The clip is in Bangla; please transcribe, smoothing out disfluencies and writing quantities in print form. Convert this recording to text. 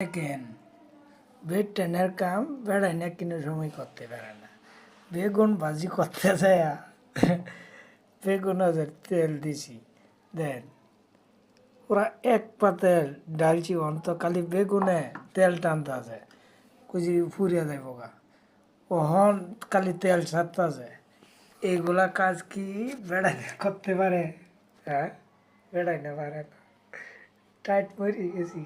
দেখেন বেটেনের কাম বেড়ায় না কিনে সময় করতে পারে না বেগুন ভাজি করতে যায় বেগুন হাজার তেল দিছি দেন ওরা এক পাতের ডালছি অন্ত খালি বেগুনে তেল টানতে আছে কুচি ফুরিয়া যাইব গা ওহন খালি তেল ছাড়তে আছে এইগুলা কাজ কি বেড়াই করতে পারে হ্যাঁ বেড়াই না পারে না টাইট মরি গেছি